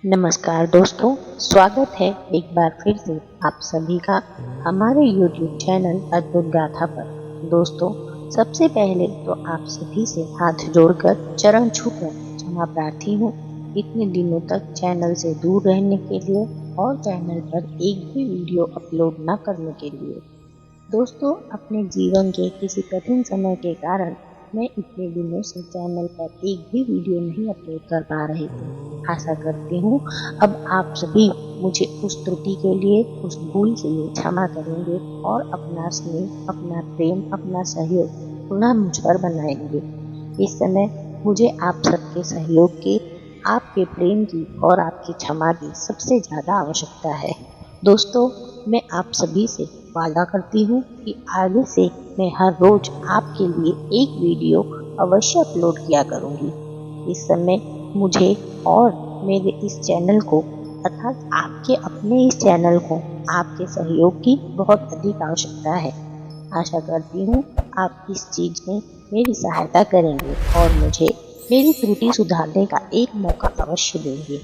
नमस्कार दोस्तों, स्वागत है एक बार फिर से आप सभी का हमारे YouTube चैनल अद्भुत गाथा पर। दोस्तों, सबसे पहले तो आप सभी से हाथ जोड़कर चरण छूकर क्षमा प्रार्थी हूँ इतने दिनों तक चैनल से दूर रहने के लिए और चैनल पर एक भी वीडियो अपलोड न करने के लिए। दोस्तों, अपने जीवन के किसी कठिन समय के कारण मैं इतने दिनों से चैनल पर एक भी वीडियो नहीं अपलोड कर पा रही थी। आशा करती हूँ अब आप सभी मुझे उस त्रुटि के लिए, उस भूल के लिए क्षमा करेंगे और अपना स्नेह, अपना प्रेम, अपना सहयोग पुनः मुझ पर बनाएंगे। इस समय मुझे आप सबके सहयोग की, आपके प्रेम की और आपकी क्षमा की सबसे ज़्यादा आवश्यकता है। दोस्तों, मैं आप सभी से वादा करती हूँ कि आगे से मैं हर रोज आपके लिए एक वीडियो अवश्य अपलोड किया करूँगी। इस समय मुझे और मेरे इस चैनल को अर्थात आपके अपने इस चैनल को आपके सहयोग की बहुत अधिक आवश्यकता है। आशा करती हूँ आप इस चीज़ में मेरी सहायता करेंगे और मुझे मेरी त्रुटि सुधारने का एक मौका अवश्य देंगे।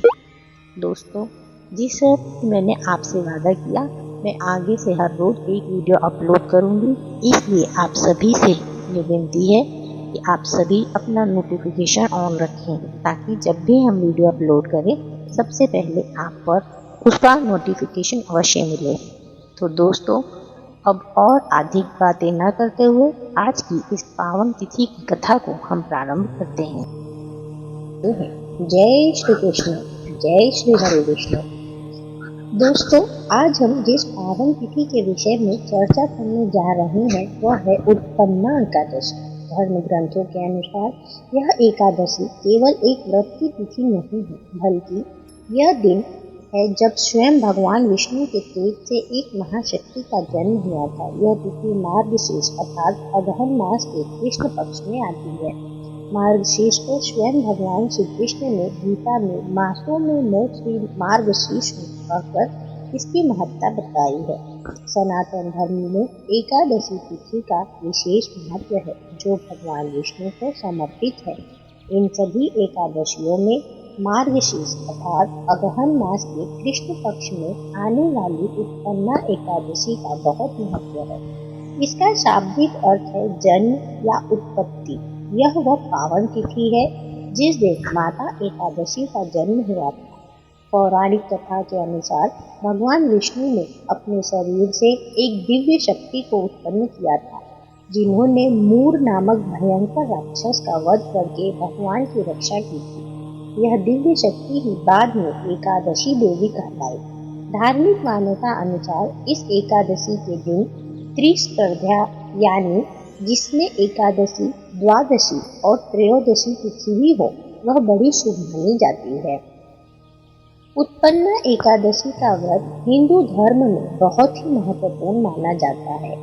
दोस्तों, जिस मैंने आपसे वादा किया मैं आगे से हर रोज एक वीडियो अपलोड करूंगी, इसलिए आप सभी से ये विनती है कि आप सभी अपना नोटिफिकेशन ऑन रखें ताकि जब भी हम वीडियो अपलोड करें सबसे पहले आप पर उसका नोटिफिकेशन अवश्य मिले। तो दोस्तों, अब और अधिक बातें न करते हुए आज की इस पावन तिथि की कथा को हम प्रारंभ करते हैं। जय श्री कृष्ण, जय श्री हरे विष्णु। दोस्तों, आज हम जिस पावन तिथि के विषय में चर्चा करने जा रहे हैं वह है उत्पन्ना एकादशी। धर्म ग्रंथों के अनुसार यह एकादशी केवल एक व्रत की तिथि नहीं है, बल्कि यह दिन है जब स्वयं भगवान विष्णु के तेज से एक महाशक्ति का जन्म हुआ था। यह तिथि मार्गशीर्ष अर्थात अगहन मास के कृष्ण पक्ष में आती है। मार्गशीर्ष को स्वयं भगवान श्री कृष्ण ने गीता में मासों में मोक्ष मार्गशीर्ष कहकर इसकी महत्ता बताई है। सनातन धर्म में एकादशी तिथि का विशेष महत्व है जो भगवान विष्णु को समर्पित है। इन सभी एकादशियों में मार्गशीर्ष अर्थात अगहन मास के कृष्ण पक्ष में आने वाली उत्पन्ना एकादशी का बहुत महत्व है। इसका शाब्दिक अर्थ है जन्म या उत्पत्ति। यह वह पावन तिथि है जिस दिन माता एकादशी का जन्म हुआ था। पौराणिक कथा के अनुसार भगवान विष्णु ने अपने शरीर से एक दिव्य शक्ति को उत्पन्न किया था, जिन्होंने मूर नामक भयंकर राक्षस का वध करके भगवान की रक्षा की थी। यह दिव्य शक्ति ही बाद में एकादशी देवी कहलाई। धार्मिक मान्यता अनुसार इस एकादशी के दिन त्रिस्पर्धा यानी जिसमें एकादशी, द्वादशी और त्रयोदशी तिथि भी हो, वह बड़ी शुभ मानी जाती है। उत्पन्ना एकादशी का व्रत हिंदू धर्म में बहुत ही महत्वपूर्ण माना जाता है।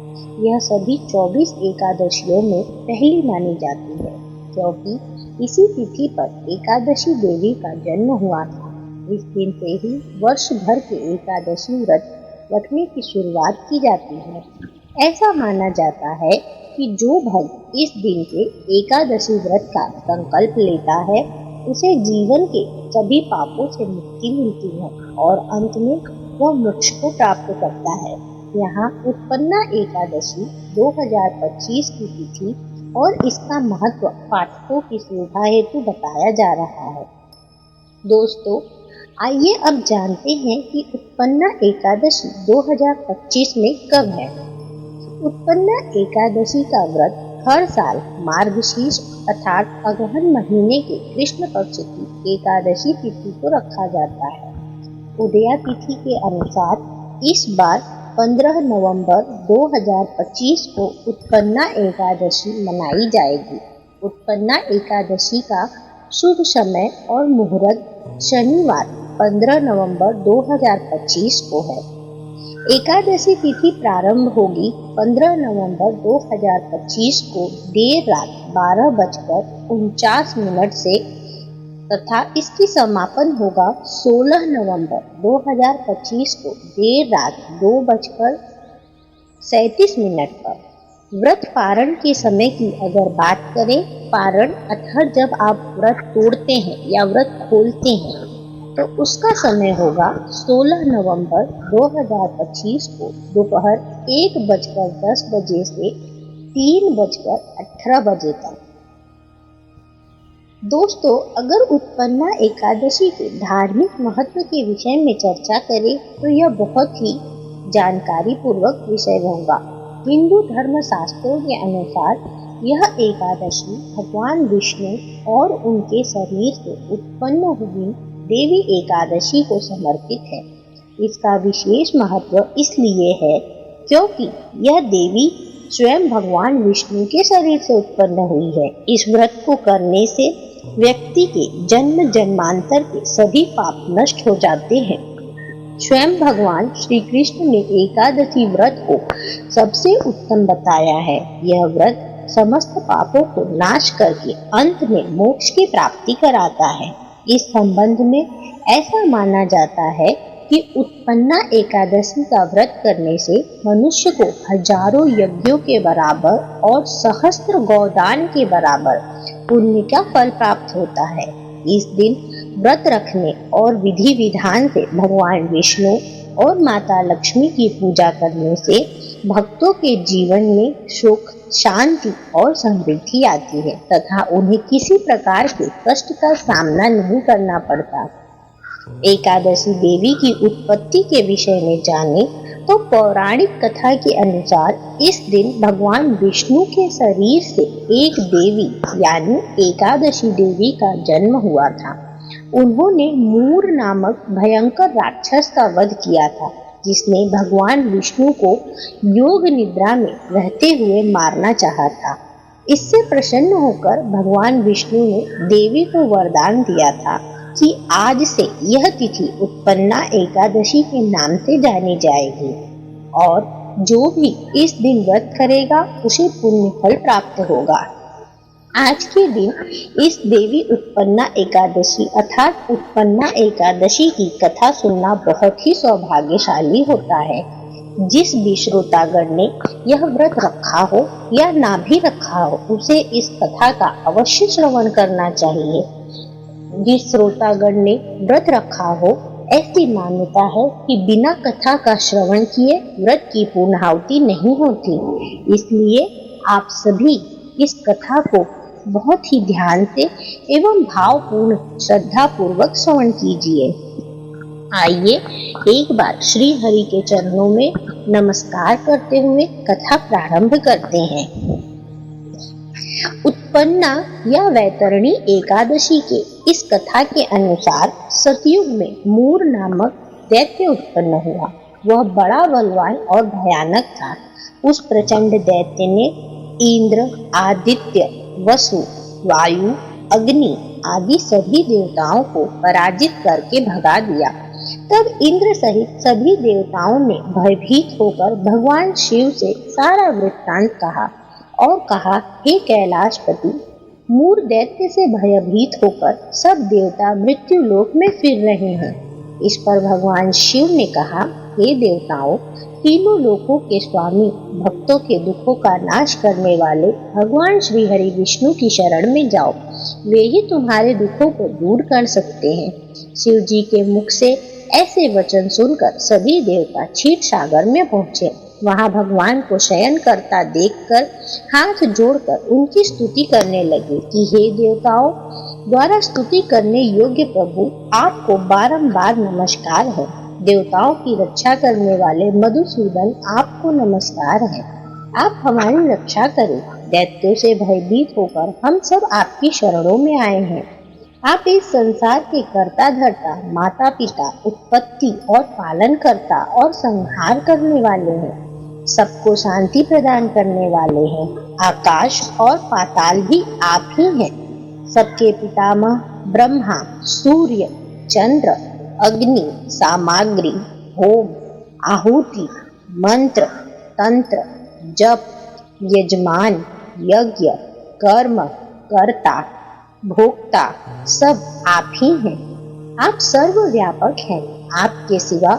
यह सभी 24 एकादशियों में पहली मानी जाती है क्योंकि इसी तिथि पर एकादशी देवी का जन्म हुआ था। इस दिन से ही वर्ष भर के एकादशी व्रत रखने की शुरुआत की जाती है। ऐसा माना जाता है कि जो भक्त इस दिन के एकादशी व्रत का संकल्प लेता है उसे जीवन के सभी पापों से मुक्ति मिलती है और अंत में वह मोक्ष को प्राप्त करता है। यहाँ उत्पन्ना एकादशी 2025 की तिथि और इसका महत्व पाठकों की सुविधा हेतु बताया जा रहा है। दोस्तों, आइए अब जानते हैं कि उत्पन्ना एकादशी 2025 में कब है। उत्पन्ना एकादशी का व्रत हर साल मार्गशीर्ष अर्थात अगहन महीने के कृष्ण पक्ष की एकादशी तिथि को रखा जाता है। उदया तिथि के अनुसार इस बार 15 नवंबर 2025 को उत्पन्ना एकादशी मनाई जाएगी। उत्पन्ना एकादशी का शुभ समय और मुहूर्त शनिवार 15 नवंबर 2025 को है। एकादशी तिथि प्रारंभ होगी 15 नवंबर 2025 को देर रात 12:49 से तथा इसकी समापन होगा 16 नवंबर 2025 को देर रात 2:37 पर। व्रत पारण के समय की अगर बात करें, पारण अर्थात जब आप व्रत तोड़ते हैं या व्रत खोलते हैं तो उसका समय होगा 16 नवंबर 2025 को दोपहर 1:10 से 3:18 तक। दोस्तों, अगर उत्पन्ना एकादशी के धार्मिक महत्व के विषय में चर्चा करें तो यह बहुत ही जानकारी पूर्वक विषय होगा। हिंदू धर्म शास्त्रों के अनुसार यह एकादशी भगवान विष्णु और उनके शरीर से उत्पन्न हुई देवी एकादशी को समर्पित है। इसका विशेष महत्व इसलिए है क्योंकि यह देवी स्वयं भगवान विष्णु के शरीर से उत्पन्न हुई है। इस व्रत को करने से व्यक्ति के जन्म जन्मांतर के सभी पाप नष्ट हो जाते हैं। स्वयं भगवान श्री कृष्ण ने एकादशी व्रत को सबसे उत्तम बताया है। यह व्रत समस्त पापों को नाश करके अंत में मोक्ष की प्राप्ति कराता है। इस संबंध में ऐसा माना जाता है कि उत्पन्ना एकादशी का व्रत करने से मनुष्य को हजारों यज्ञों के बराबर और सहस्त्र गोदान के बराबर पुण्य का फल प्राप्त होता है। इस दिन व्रत रखने और विधि विधान से भगवान विष्णु और माता लक्ष्मी की पूजा करने से भक्तों के जीवन में सुख, शांति और समृद्धि आती है तथा उन्हें किसी प्रकार के कष्ट का सामना नहीं करना पड़ता। एकादशी देवी की उत्पत्ति के विषय में जाने तो पौराणिक कथा के अनुसार इस दिन भगवान विष्णु के शरीर से एक देवी यानी एकादशी देवी का जन्म हुआ था। उन्होंने मूर नामक भयंकर राक्षस का वध किया था, जिसने भगवान विष्णु को योग निद्रा में रहते हुए मारना चाहा था। इससे प्रसन्न होकर भगवान विष्णु ने देवी को वरदान दिया था कि आज से यह तिथि उत्पन्ना एकादशी के नाम से जानी जाएगी और जो भी इस दिन व्रत करेगा उसे पुण्य फल प्राप्त होगा। आज के दिन इस देवी उत्पन्ना एकादशी अर्थात उत्पन्ना एकादशी की कथा सुनना बहुत ही सौभाग्यशाली होता है। जिस भी श्रोतागण ने यह व्रत रखा हो या ना भी रखा हो, उसे इस कथा का अवश्य श्रवण करना चाहिए। जिस श्रोतागण ने व्रत रखा हो, ऐसी मान्यता है कि बिना कथा का श्रवण किए व्रत की पूर्णाहुति नहीं होती। इसलिए आप सभी इस कथा को बहुत ही ध्यान से एवं भावपूर्ण श्रद्धा पूर्वक श्रवण कीजिए। आइए एक बार श्री हरि के चरणों में नमस्कार करते हुए कथा प्रारंभ करते हैं। उत्पन्ना या वैतरणी एकादशी के इस कथा के अनुसार सतयुग में मूर नामक दैत्य उत्पन्न हुआ। वह बड़ा बलवान और भयानक था। उस प्रचंड दैत्य ने इंद्र, आदित्य, वसु, वायु, अग्नि आदि सभी देवताओं को पराजित करके भगा दिया। तब इंद्र सहित सभी देवताओं ने भयभीत होकर भगवान शिव से सारा वृत्तांत कहा और कहा, हे कैलाशपति, मूर दैत्य से भयभीत होकर सब देवता मृत्यु लोक में फिर रहे हैं। इस पर भगवान शिव ने कहा, हे देवताओं, तीनों लोकों के स्वामी, भक्तों के दुखों का नाश करने वाले भगवान श्री हरि विष्णु की शरण में जाओ। वे ही तुम्हारे दुखों को दूर कर सकते हैं। शिव जी के मुख से ऐसे वचन सुनकर सभी देवता क्षीर सागर में पहुंचे। वहां भगवान को शयन करता देखकर हाथ जोड़कर उनकी स्तुति करने लगे कि हे देवताओं द्वारा स्तुति करने योग्य प्रभु, आपको बारंबार नमस्कार है। देवताओं की रक्षा करने वाले मधुसूदन, आपको नमस्कार है। आप हमारी रक्षा करें। दैत्यों से भयभीत होकर हम सब आपकी शरणों में आए हैं। आप इस संसार के कर्ता धर्ता, माता पिता, उत्पत्ति और पालन करता और संहार करने वाले हैं। सबको शांति प्रदान करने वाले हैं। आकाश और पाताल भी आप ही हैं। सबके पितामह ब्रह्मा, सूर्य, चंद्र, अग्नि, सामग्री, होम, आहुति, मंत्र, तंत्र, जप, यजमान, यज्ञ, कर्म, कर्ता, भोक्ता सब आप ही हैं। आप सर्वव्यापक हैं। आपके सिवा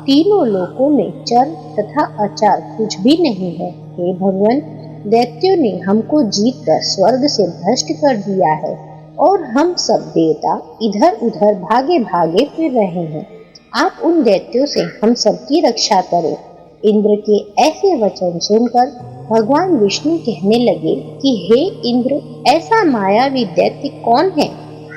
तीनों लोकों में चर तथा अचर कुछ भी नहीं है। हे भगवान, दैत्यों ने हमको जीतकर स्वर्ग से भ्रष्ट कर दिया है। और हम सब देवता इधर उधर भागे भागे फिर रहे हैं। आप उन दैत्यों से हम सबकी रक्षा करो। इंद्र के ऐसे वचन सुनकर भगवान विष्णु कहने लगे कि हे इंद्र, ऐसा मायावी दैत्य कौन है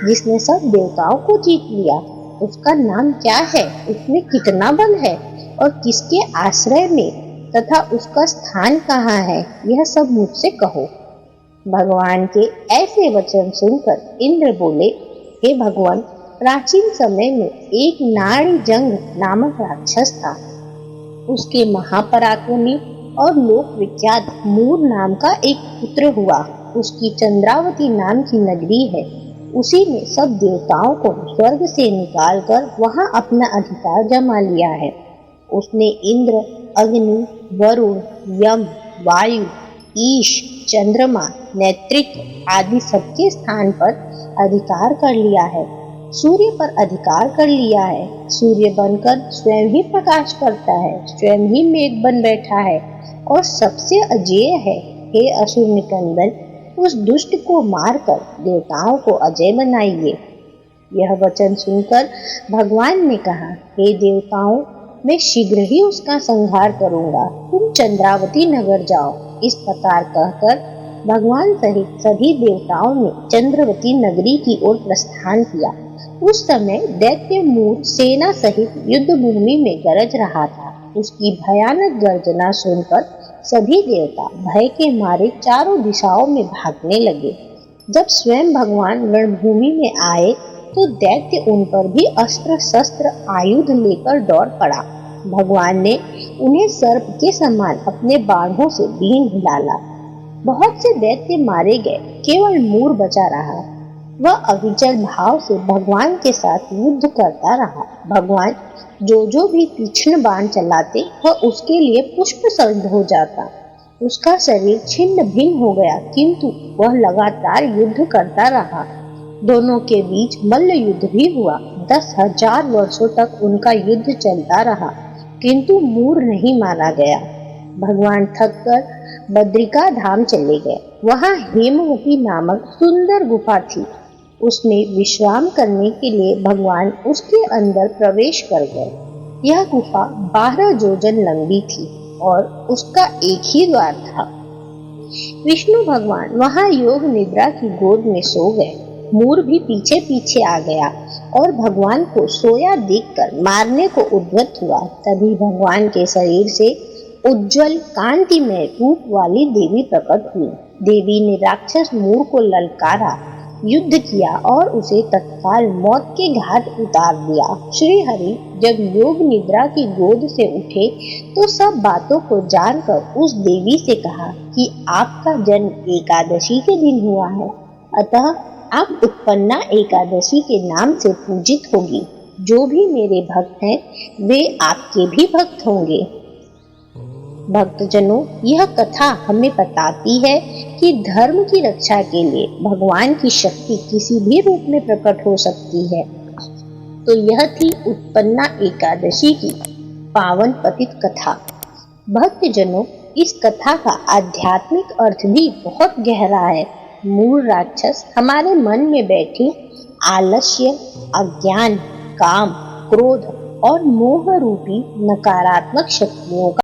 जिसने सब देवताओं को जीत लिया? उसका नाम क्या है? उसमें कितना बल है और किसके आश्रय में, तथा उसका स्थान कहाँ है? यह सब मुझसे कहो। भगवान के ऐसे वचन सुनकर इंद्र बोले, हे भगवान, प्राचीन समय में एक नाड़ी जंग नामक राक्षस था। उसके महापराक्रमी और लोक विख्यात मूर नाम का एक पुत्र हुआ। उसकी चंद्रावती नाम की नगरी है। उसी ने सब देवताओं को स्वर्ग से निकालकर वहां अपना अधिकार जमा लिया है। उसने इंद्र, अग्नि, वरुण, यम, वायु, ईश, चंद्रमा, नेत्रिक आदि सबके स्थान पर अधिकार कर लिया है। सूर्य पर अधिकार कर लिया है। सूर्य बनकर स्वयं ही प्रकाश करता है, स्वयं ही मेघ बन बैठा है और सबसे अजेय है। हे असुर निकंदन, उस दुष्ट को मारकर देवताओं को अजय बनाइए। यह वचन सुनकर भगवान ने कहा, हे देवताओं, मैं शीघ्र ही उसका संहार करूंगा। तुम चंद्रावती नगर जाओ। इस प्रकार कहकर भगवान सहित सभी देवताओं ने चंद्रवती नगरी की ओर प्रस्थान किया। उस समय दैत्य मूर सेना सहित युद्ध भूमि में गरज रहा था। उसकी भयानक गर्जना सुनकर सभी देवता भय के मारे चारों दिशाओं में भागने लगे। जब स्वयं भगवान रणभूमि में आए तो दैत्य उन पर भी अस्त्र शस्त्र आयुध लेकर दौड़ पड़ा। भगवान ने उन्हें सर्प के समान अपने बाणों से बीन डाला। बहुत से दैत्य मारे गए, केवल मूर बचा रहा। वह अविचल भाव से भगवान के साथ युद्ध करता रहा। भगवान जो भी तीक्ष्ण बाण चलाते वह उसके लिए पुष्प सिद्ध हो जाता। उसका शरीर छिन्न भिन्न हो गया, किंतु वह लगातार युद्ध करता रहा। दोनों के बीच मल्ल युद्ध भी हुआ। 10,000 वर्षों तक उनका युद्ध चलता रहा, किंतु मूर नहीं मारा गया। भगवान थककर बद्रिका धाम चले गए। वहां हेमवती नामक सुंदर गुफा थी। उसमें विश्राम करने के लिए भगवान उसके अंदर प्रवेश कर गए। यह गुफा 12 योजन लंबी थी और उसका एक ही द्वार था। विष्णु भगवान वहां योग निद्रा की गोद में सो गए। मूर भी पीछे पीछे आ गया और भगवान को सोया देखकर मारने को उद्यत हुआ। तभी भगवान के शरीर से उज्जवल कांतिमय रूप वाली देवी प्रकट हुई। देवी ने राक्षस मूर को ललकारा, युद्ध किया और उसे तत्काल मौत के घाट उतार दिया। श्री हरि जब योग निद्रा की गोद से उठे तो सब बातों को जानकर उस देवी से कहा कि आपका जन्म एकादशी के दिन हुआ है, अतः आप उत्पन्ना एकादशी के नाम से पूजित होगी। जो भी मेरे भक्त हैं वे आपके भी भक्त होंगे। भक्तजनों, यह कथा हमें बताती है कि धर्म की रक्षा के लिए भगवान की शक्ति किसी भी रूप में प्रकट हो सकती है। तो यह थी उत्पन्ना एकादशी की पावन पतित कथा। भक्तजनों, इस कथा का आध्यात्मिक अर्थ भी बहुत गहरा है। मूल राक्षस हमारे मन में बैठी आलस्य, अज्ञान, काम, क्रोध और मोह रूपी नकारात्मक शक्तियों का